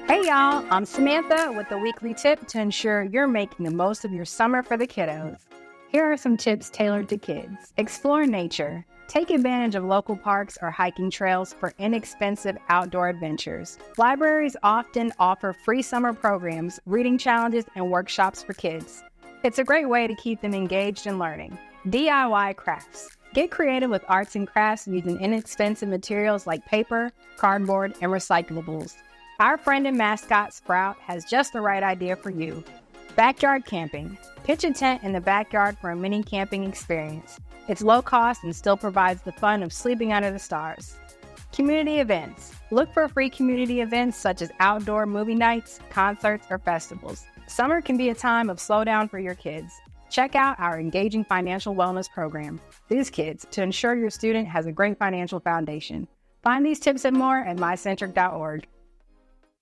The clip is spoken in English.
Hey y'all, I'm Samantha with the weekly tip to ensure you're making the most of your summer for the kiddos. Here are some tips tailored to kids. Explore nature. Take advantage of local parks or hiking trails for inexpensive outdoor adventures. Libraries often offer free summer programs, reading challenges, and workshops for kids. It's a great way to keep them engaged in learning. DIY crafts. Get creative with arts and crafts using inexpensive materials like paper, cardboard, and recyclables. Our friend and mascot, Sprout, has just the right idea for you. Backyard camping. Pitch a tent in the backyard for a mini camping experience. It's low cost and still provides the fun of sleeping under the stars. Community events. Look for free community events such as outdoor movie nights, concerts, or festivals. Summer can be a time of slowdown for your kids. Check out our engaging financial wellness program, BizKids, to ensure your student has a great financial foundation. Find these tips and more at mycentric.org.